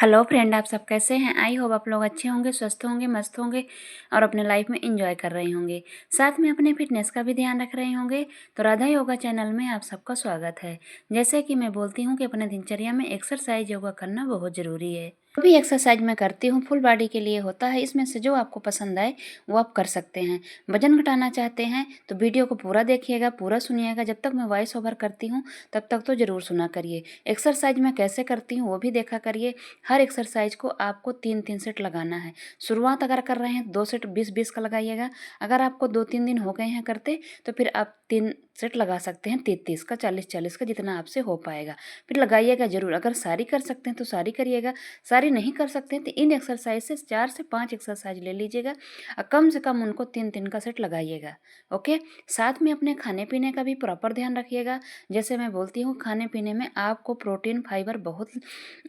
Hello friend, आप सब कैसे हैं? आई होप आप लोग अच्छे होंगे, स्वस्थ होंगे, मस्त होंगे और अपने लाइफ में एंजॉय कर रहे होंगे। साथ में अपने फिटनेस का भी ध्यान रख रहे होंगे। तो राधा योगा चैनल में आप सबका स्वागत है। जैसे कि मैं बोलती हूँ कि अपने दिनचर्या में एक्सरसाइज योगा करना बहुत ज़रूरी है। जो भी एक्सरसाइज मैं करती हूँ फुल बॉडी के लिए होता है। इसमें से जो आपको पसंद आए वो आप कर सकते हैं। वजन घटाना चाहते हैं तो वीडियो को पूरा देखिएगा, पूरा सुनिएगा। जब तक मैं वॉइस ओवर करती हूँ तब तक तो ज़रूर सुना करिए। एक्सरसाइज मैं कैसे करती हूँ वो भी देखा करिए। हर एक्सरसाइज को आपको 3-3 सेट लगाना है। शुरुआत अगर कर रहे हैं 2 सेट 20-20 का लगाइएगा। अगर आपको 2-3 दिन हो गए हैं करते तो फिर आप 3 सेट लगा सकते हैं 30-30 का, 40-40 का, जितना आपसे हो पाएगा। फिर लगाइएगा ज़रूर। अगर सारी कर सकते हैं तो सारी करिएगा, सारी नहीं कर सकते हैं तो इन एक्सरसाइज से 4 से 5 एक्सरसाइज ले लीजिएगा और कम से कम उनको 3-3 का सेट लगाइएगा। ओके। साथ में अपने खाने पीने का भी प्रॉपर ध्यान रखिएगा। जैसे मैं बोलती हूँ खाने पीने में आपको प्रोटीन फाइबर बहुत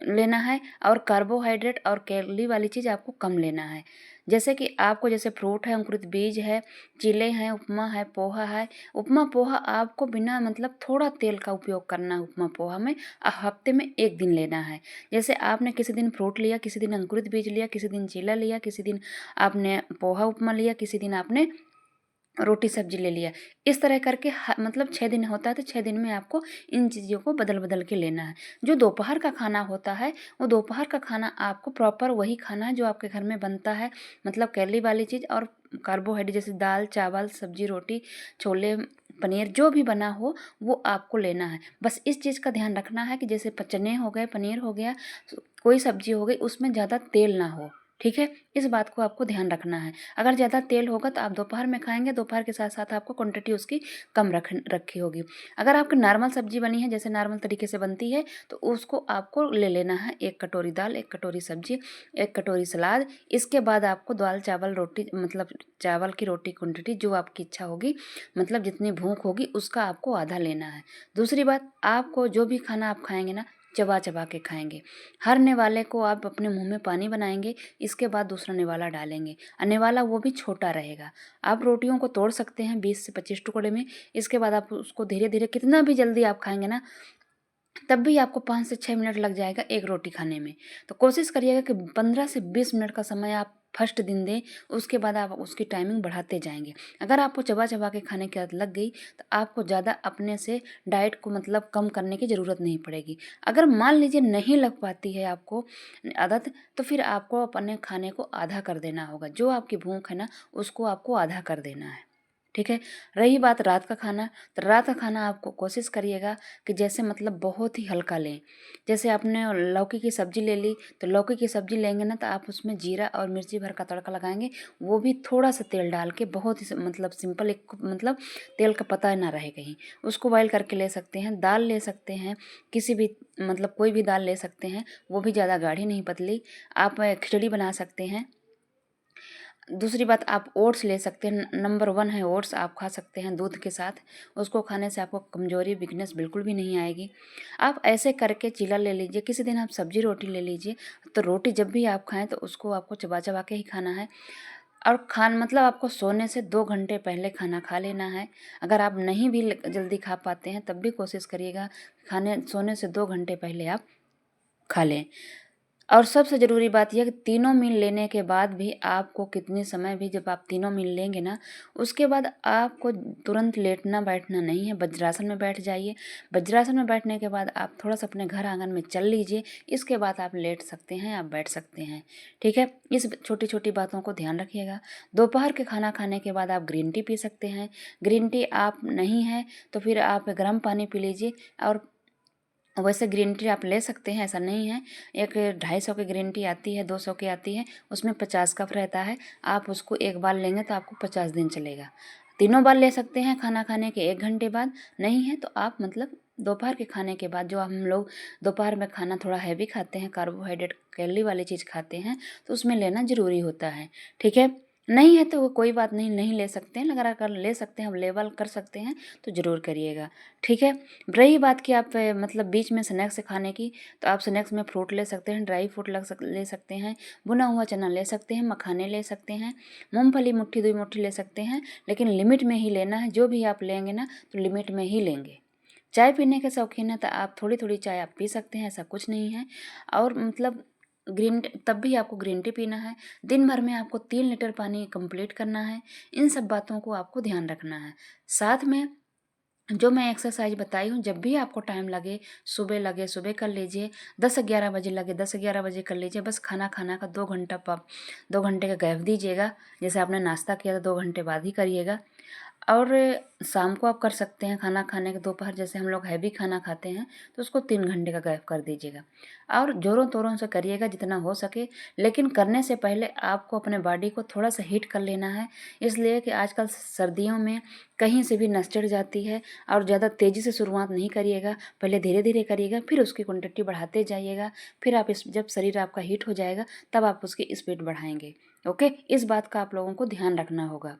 लेना है और कार्बोहाइड्रेट और कैलोरी वाली चीज़ आपको कम लेना है। जैसे कि आपको जैसे फ्रूट है, अंकुरित बीज है, चिले हैं, उपमा है, पोहा है। उपमा पोहा आपको बिना मतलब थोड़ा तेल का उपयोग करना है उपमा पोहा में। हफ्ते में 1 दिन लेना है। जैसे आपने किसी दिन फ्रूट लिया, किसी दिन अंकुरित बीज लिया, किसी दिन चिला लिया, किसी दिन आपने पोहा उपमा लिया, किसी दिन आपने रोटी सब्जी ले लिया। इस तरह करके मतलब 6 दिन होता है तो 6 दिन में आपको इन चीज़ों को बदल बदल के लेना है। जो दोपहर का खाना होता है वो दोपहर का खाना आपको प्रॉपर वही खाना है जो आपके घर में बनता है। मतलब कैलोरी वाली चीज़ और कार्बोहाइड्रेट जैसे दाल चावल सब्जी रोटी छोले पनीर जो भी बना हो वो आपको लेना है। बस इस चीज़ का ध्यान रखना है कि जैसे चने हो गए, पनीर हो गया, कोई सब्जी हो गई, उसमें ज़्यादा तेल ना हो। ठीक है, इस बात को आपको ध्यान रखना है। अगर ज़्यादा तेल होगा तो आप दोपहर में खाएंगे, दोपहर के साथ साथ आपको क्वांटिटी उसकी कम रखी होगी। अगर आपकी नॉर्मल सब्जी बनी है जैसे नॉर्मल तरीके से बनती है तो उसको आपको ले लेना है 1 कटोरी दाल, 1 कटोरी सब्जी, 1 कटोरी सलाद। इसके बाद आपको दाल चावल रोटी मतलब चावल की रोटी क्वांटिटी जो आपकी इच्छा होगी, मतलब जितनी भूख होगी उसका आपको आधा लेना है। दूसरी बात, आपको जो भी खाना आप खाएंगे ना चबा चबा के खाएंगे। हर निवाले को आप अपने मुंह में पानी बनाएंगे, इसके बाद दूसरा निवाला डालेंगे और निवाला वो भी छोटा रहेगा। आप रोटियों को तोड़ सकते हैं 20 से 25 टुकड़े में। इसके बाद आप उसको धीरे धीरे कितना भी जल्दी आप खाएंगे ना तब भी आपको 5 से 6 मिनट लग जाएगा एक रोटी खाने में। तो कोशिश करिएगा कि 15 से 20 मिनट का समय आप फर्स्ट दिन दें, उसके बाद आप उसकी टाइमिंग बढ़ाते जाएंगे। अगर आपको चबा चबा के खाने की आदत लग गई तो आपको ज़्यादा अपने से डाइट को मतलब कम करने की ज़रूरत नहीं पड़ेगी। अगर मान लीजिए नहीं लग पाती है आपको आदत तो फिर आपको अपने खाने को आधा कर देना होगा। जो आपकी भूख है ना उसको आपको आधा कर देना है। ठीक है। रही बात रात का खाना, तो रात का खाना आपको कोशिश करिएगा कि जैसे मतलब बहुत ही हल्का लें। जैसे आपने लौकी की सब्ज़ी ले ली तो लौकी की सब्ज़ी लेंगे ना तो आप उसमें जीरा और मिर्ची भर का तड़का लगाएंगे, वो भी थोड़ा सा तेल डाल के, बहुत ही मतलब सिंपल, एक मतलब तेल का पता ना रहे कहीं। उसको बॉयल करके ले सकते हैं। दाल ले सकते हैं, किसी भी मतलब कोई भी दाल ले सकते हैं, वो भी ज़्यादा गाढ़ी नहीं पतली। आप खिचड़ी बना सकते हैं। दूसरी बात, आप ओट्स ले सकते हैं। नंबर 1 है ओट्स, आप खा सकते हैं दूध के साथ। उसको खाने से आपको कमजोरी वीकनेस बिल्कुल भी नहीं आएगी। आप ऐसे करके चीला ले लीजिए। किसी दिन आप सब्जी रोटी ले लीजिए। तो रोटी जब भी आप खाएं तो उसको आपको चबा चबा के ही खाना है। और खान मतलब आपको सोने से 2 घंटे पहले खाना खा लेना है। अगर आप नहीं भी जल्दी खा पाते हैं तब भी कोशिश करिएगा खाने सोने से 2 घंटे पहले आप खा लें। और सबसे ज़रूरी बात यह कि तीनों मील लेने के बाद भी आपको कितने समय भी जब आप तीनों मील लेंगे ना उसके बाद आपको तुरंत लेटना बैठना नहीं है। वज्रासन में बैठ जाइए। वज्रासन में बैठने के बाद आप थोड़ा सा अपने घर आंगन में चल लीजिए। इसके बाद आप लेट सकते हैं, आप बैठ सकते हैं। ठीक है। इस छोटी छोटी बातों को ध्यान रखिएगा। दोपहर के खाना खाने के बाद आप ग्रीन टी पी सकते हैं। ग्रीन टी आप नहीं है तो फिर आप गर्म पानी पी लीजिए। और वैसे ग्रीन टी आप ले सकते हैं, ऐसा नहीं है। एक 250 की ग्रीन टी आती है, 200 की आती है, उसमें 50 कप रहता है। आप उसको एक बार लेंगे तो आपको 50 दिन चलेगा। तीनों बार ले सकते हैं खाना खाने के 1 घंटे बाद। नहीं है तो आप मतलब दोपहर के खाने के बाद, जो हम लोग दोपहर में खाना थोड़ा हैवी खाते हैं, कार्बोहाइड्रेट कैलोरी वाली चीज़ खाते हैं, तो उसमें लेना ज़रूरी होता है। ठीक है। नहीं है तो वो कोई बात नहीं, नहीं ले सकते हैं। अगर ले सकते हैं, अवेलेबल कर सकते हैं तो ज़रूर करिएगा। ठीक है। रही बात कि आप मतलब बीच में स्नैक्स खाने की, तो आप स्नैक्स में फ्रूट ले सकते हैं, ड्राई फ्रूट ले सकते हैं, भुना हुआ चना ले सकते हैं, मखाने ले सकते हैं, मूंगफली मुट्ठी 2 मुट्ठी ले सकते हैं। लेकिन लिमिट में ही लेना है। जो भी आप लेंगे ना तो लिमिट में ही लेंगे। चाय पीने के शौकीन है तो आप थोड़ी थोड़ी चाय आप पी सकते हैं, ऐसा कुछ नहीं है। और मतलब तब भी आपको ग्रीन टी पीना है। दिन भर में आपको 3 लीटर पानी कंप्लीट करना है। इन सब बातों को आपको ध्यान रखना है। साथ में जो मैं एक्सरसाइज बताई हूँ, जब भी आपको टाइम लगे सुबह कर लीजिए, 10-11 बजे लगे 10-11 बजे कर लीजिए। बस खाना खाना का 2 घंटे का गैप दीजिएगा। जैसे आपने नाश्ता किया तो 2 घंटे बाद ही करिएगा। और शाम को आप कर सकते हैं खाना खाने के दोपहर, जैसे हम लोग हैवी खाना खाते हैं तो उसको 3 घंटे का गैप कर दीजिएगा। और ज़ोरों तोरों से करिएगा जितना हो सके, लेकिन करने से पहले आपको अपने बॉडी को थोड़ा सा हीट कर लेना है। इसलिए कि आजकल सर्दियों में कहीं से भी नस चढ़ जाती है। और ज़्यादा तेज़ी से शुरुआत नहीं करिएगा, पहले धीरे धीरे करिएगा, फिर उसकी क्वांटिटी बढ़ाते जाइएगा। फिर आप जब शरीर आपका हीट हो जाएगा तब आप उसकी स्पीड बढ़ाएंगे। ओके, इस बात का आप लोगों को ध्यान रखना होगा।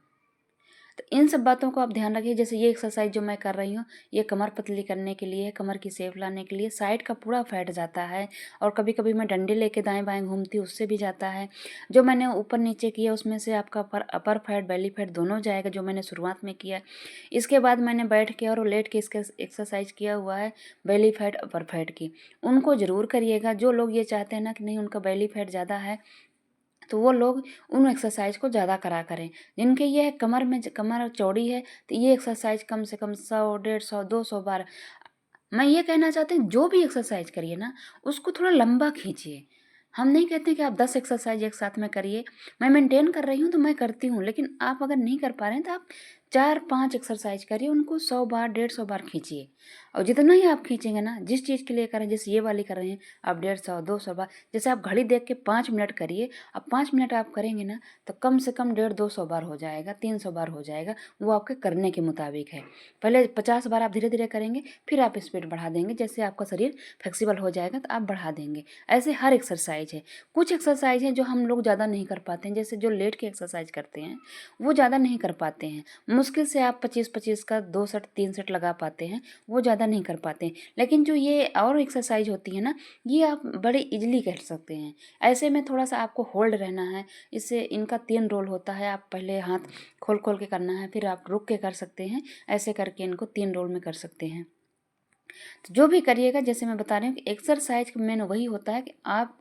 तो इन सब बातों को आप ध्यान रखिए। जैसे ये एक्सरसाइज जो मैं कर रही हूँ, ये कमर पतली करने के लिए, कमर की शेप लाने के लिए। साइड का पूरा फैट जाता है। और कभी कभी मैं डंडे लेके दाएं बाएं घूमती हूँ, उससे भी जाता है। जो मैंने ऊपर नीचे किया उसमें से आपका अपर फैट बेली फैट दोनों जाएगा, जो मैंने शुरुआत में किया। इसके बाद मैंने बैठ के और लेट के इसके एक्सरसाइज किया हुआ है बेली फैट अपर फैट की। उनको ज़रूर करिएगा। जो लोग ये चाहते हैं ना कि नहीं उनका बेली फैट ज़्यादा है, तो वो लोग उन एक्सरसाइज को ज़्यादा करा करें। जिनके ये कमर चौड़ी है तो ये एक्सरसाइज कम से कम 100, 150, 200 बार। मैं ये कहना चाहती हूँ, जो भी एक्सरसाइज करिए ना उसको थोड़ा लंबा खींचिए। हम नहीं कहते कि आप 10 एक्सरसाइज एक साथ में करिए। मैं मेंटेन कर रही हूँ तो मैं करती हूँ, लेकिन आप अगर नहीं कर पा रहे हैं तो आप 4-5 एक्सरसाइज करिए, उनको 100 बार 150 बार खींचिए। और जितना ही आप खींचेंगे ना, जिस चीज़ के लिए करें, जैसे ये वाली कर रहे हैं आप 150-200 बार। जैसे आप घड़ी देख के 5 मिनट करिए, अब 5 मिनट आप करेंगे ना तो कम से कम 150-200 बार हो जाएगा, 300 बार हो जाएगा। वो आपके करने के मुताबिक है। पहले 50 बार आप धीरे धीरे करेंगे, फिर आप स्पीड बढ़ा देंगे। जैसे आपका शरीर फ्लेक्सिबल हो जाएगा तो आप बढ़ा देंगे। ऐसे हर एक्सरसाइज है। कुछ एक्सरसाइज है जो हम लोग ज़्यादा नहीं कर पाते हैं, जैसे जो लेट के एक्सरसाइज करते हैं वो ज़्यादा नहीं कर पाते हैं। मुश्किल से आप 25-25 का 2 सेट 3 सेट लगा पाते हैं, वो ज़्यादा नहीं कर पाते हैं। लेकिन जो ये और एक्सरसाइज होती है ना, ये आप बड़े इजीली कर सकते हैं। ऐसे में थोड़ा सा आपको होल्ड रहना है। इससे इनका 3 रोल होता है। आप पहले हाथ खोल खोल के करना है, फिर आप रुक के कर सकते हैं। ऐसे करके इनको 3 रोल में कर सकते हैं। तो जो भी करिएगा, जैसे मैं बता रही हूँ कि एक्सरसाइज मेन वही होता है कि आप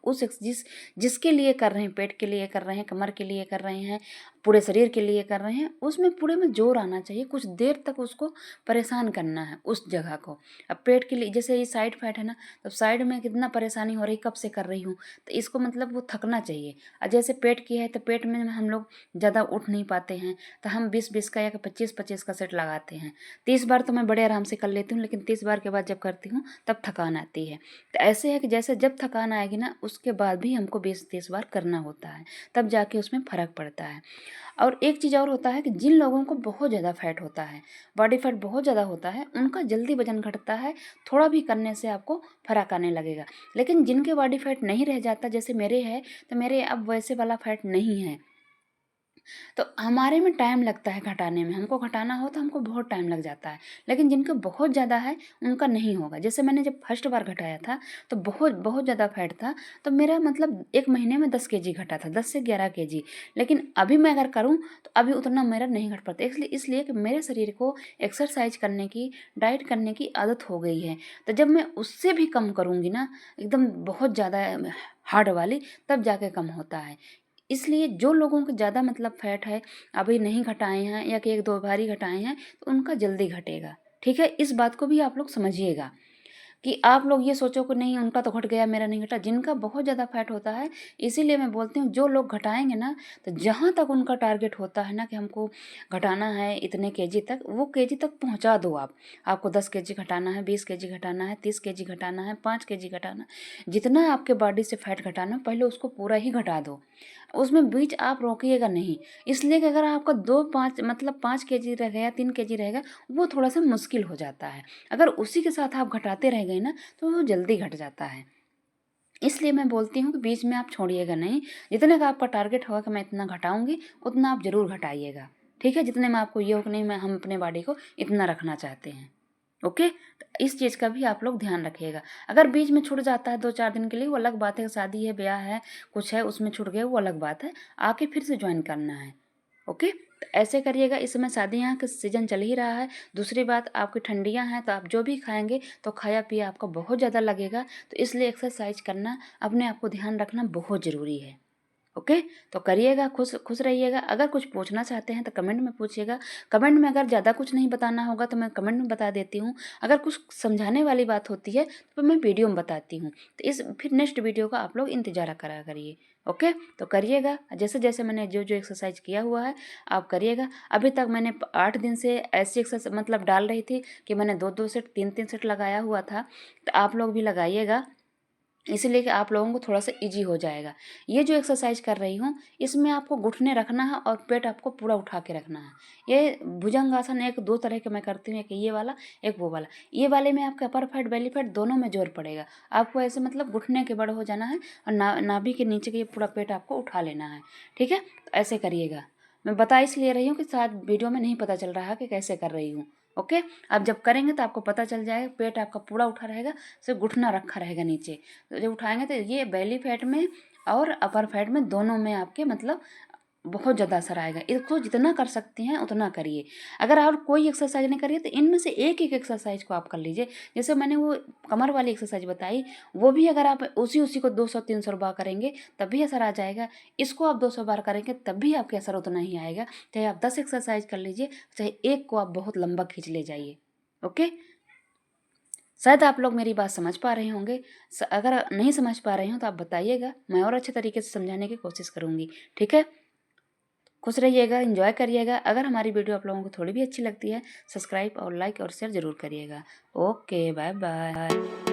जिसके लिए कर रहे हैं, पेट के लिए कर रहे हैं, कमर के लिए कर रहे हैं, पूरे शरीर के लिए कर रहे हैं, उसमें पूरे में जोर आना चाहिए। कुछ देर तक उसको परेशान करना है उस जगह को। अब पेट के लिए जैसे ये साइड फैट है ना, तो साइड में कितना परेशानी हो रही, कब से कर रही हूँ, तो इसको मतलब वो थकना चाहिए। और जैसे पेट की है तो पेट में हम लोग ज़्यादा उठ नहीं पाते हैं, तो हम 20-20 का या 25-25 का सेट लगाते हैं। 30 बार तो मैं बड़े आराम से कर लेती हूँ, लेकिन 30 बार के बाद जब करती हूँ तब थकान आती है। तो ऐसे है कि जैसे जब थकान आएगी ना, उसके बाद भी हमको 20-30 बार करना होता है, तब जाके उसमें फ़र्क पड़ता है। और एक चीज़ और होता है कि जिन लोगों को बहुत ज़्यादा फैट होता है, बॉडी फैट बहुत ज़्यादा होता है, उनका जल्दी वजन घटता है। थोड़ा भी करने से आपको फ़र्क आने लगेगा। लेकिन जिनके बॉडी फैट नहीं रह जाता, जैसे मेरे है, तो मेरे अब वैसे वाला फैट नहीं है, तो हमारे में टाइम लगता है घटाने में। हमको घटाना हो तो हमको बहुत टाइम लग जाता है। लेकिन जिनका बहुत ज़्यादा है उनका नहीं होगा। जैसे मैंने जब फर्स्ट बार घटाया था तो बहुत बहुत ज़्यादा फैट था, तो मेरा मतलब 1 महीने में 10 केजी घटा था, 10 से 11 केजी। लेकिन अभी मैं अगर करूँ तो अभी उतना मेरा नहीं घट पाता, इसलिए कि मेरे शरीर को एक्सरसाइज करने की, डाइट करने की आदत हो गई है। तो जब मैं उससे भी कम करूँगी ना, एकदम बहुत ज़्यादा हार्ड वाली, तब जाके कम होता है। इसलिए जो लोगों को ज़्यादा मतलब फैट है, अभी नहीं घटाए हैं या कि 1-2 बार ही घटाए हैं, तो उनका जल्दी घटेगा। ठीक है? इस बात को भी आप लोग समझिएगा कि आप लोग ये सोचो कि नहीं उनका तो घट गया, मेरा नहीं घटा। जिनका बहुत ज़्यादा फैट होता है, इसीलिए मैं बोलती हूँ जो लोग घटाएँगे ना, तो जहाँ तक उनका टारगेट होता है ना कि हमको घटाना है इतने केजी तक, वो केजी तक पहुँचा दो आप। आपको 10 केजी घटाना है, 20 केजी घटाना है, 30 केजी घटाना है, 5 केजी घटाना है। जितना आपके बॉडी से फैट घटाना है, पहले उसको पूरा ही घटा दो। उसमें बीच आप रोकिएगा नहीं। इसलिए कि अगर आपका 2-5 मतलब 5 केजी रह गया, 3 केजी रहेगा, वो थोड़ा-सा मुश्किल हो जाता है। अगर उसी के साथ आप घटाते रह गए ना, तो वो जल्दी घट जाता है। इसलिए मैं बोलती हूँ कि बीच में आप छोड़िएगा नहीं। जितने का आपका टारगेट होगा कि मैं इतना घटाऊँगी, उतना आप ज़रूर घटाइएगा। ठीक है? जितने में आपको ये हो कि नहीं, हम अपने बॉडी को इतना रखना चाहते हैं। ओके? तो इस चीज़ का भी आप लोग ध्यान रखिएगा। अगर बीच में छूट जाता है 2-4 दिन के लिए, वो अलग बात है। शादी है, ब्याह है, कुछ है, उसमें छूट गया, वो अलग बात है। आके फिर से जॉइन करना है। ओके? तो ऐसे करिएगा। इस समय शादियाँ का सीज़न चल ही रहा है। दूसरी बात, आपकी ठंडियाँ हैं, तो आप जो भी खाएंगे तो खाया पिया आपका बहुत ज़्यादा लगेगा। तो इसलिए एक्सरसाइज करना, अपने आप को ध्यान रखना बहुत ज़रूरी है। ओके, तो करिएगा, खुश खुश रहिएगा। अगर कुछ पूछना चाहते हैं तो कमेंट में पूछिएगा। कमेंट में अगर ज़्यादा कुछ नहीं बताना होगा तो मैं कमेंट में बता देती हूँ। अगर कुछ समझाने वाली बात होती है तो मैं वीडियो में बताती हूँ। तो इस फिर नेक्स्ट वीडियो का आप लोग इंतज़ार करा करिए। ओके, तो करिएगा जैसे जैसे मैंने जो जो एक्सरसाइज किया हुआ है आप करिएगा। अभी तक मैंने 8 दिन से ऐसी एक्सरसाइज मतलब डाल रही थी कि मैंने 2-2 सेट 3-3 सेट लगाया हुआ था। तो आप लोग भी लगाइएगा, इसलिए कि आप लोगों को थोड़ा सा इजी हो जाएगा। ये जो एक्सरसाइज कर रही हूँ इसमें आपको घुटने रखना है और पेट आपको पूरा उठा के रखना है। ये भुजंगासन एक 2 तरह के मैं करती हूँ, एक ये वाला एक वो वाला। ये वाले में आपका अपर फैट बेली फैट दोनों में जोर पड़ेगा। आपको ऐसे मतलब घुटने के बड़े हो जाना है और नाभि के नीचे के ये पूरा पेट आपको उठा लेना है। ठीक है, तो ऐसे करिएगा। मैं बता इसलिए रही हूँ कि शायद वीडियो में नहीं पता चल रहा है कि कैसे कर रही हूँ। ओके, आप जब करेंगे तो आपको पता चल जाएगा। पेट आपका पूरा उठा रहेगा, सिर्फ घुटना रखा रहेगा नीचे। तो जब उठाएंगे तो ये बेली फैट में और अपर फैट में दोनों में आपके मतलब बहुत ज़्यादा असर आएगा। इसको जितना कर सकती हैं उतना करिए। अगर और कोई एक्सरसाइज नहीं करिए तो इनमें से एक एक एक्सरसाइज को आप कर लीजिए। जैसे मैंने वो कमर वाली एक्सरसाइज बताई, वो भी अगर आप उसी उसी को 200-300 बार करेंगे तब भी असर आ जाएगा। इसको आप 200 बार करेंगे तब भी आपके असर उतना ही आएगा। चाहे आप 10 एक्सरसाइज कर लीजिए, चाहे एक को आप बहुत लंबा खींच ले जाइए। ओके, शायद आप लोग मेरी बात समझ पा रहे होंगे। अगर नहीं समझ पा रहे हो तो आप बताइएगा, मैं और अच्छे तरीके से समझाने की कोशिश करूँगी। ठीक है, खुश रहिएगा, एंजॉय करिएगा। अगर हमारी वीडियो आप लोगों को थोड़ी भी अच्छी लगती है, सब्सक्राइब और लाइक और शेयर ज़रूर करिएगा। Okay, bye bye.